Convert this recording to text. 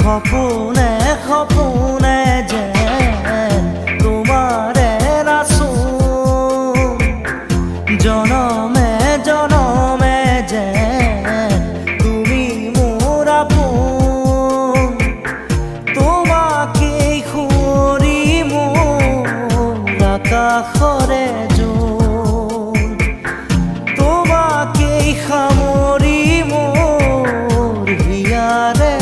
খপনে খপনে যেন তোমারে রাসো জনমে জনমে যেন তুমি মোর আপন তোমাকে খুঁড়ি মোর আকাশরে জোন তোমাকে সামৰি মোর হিয়াৰে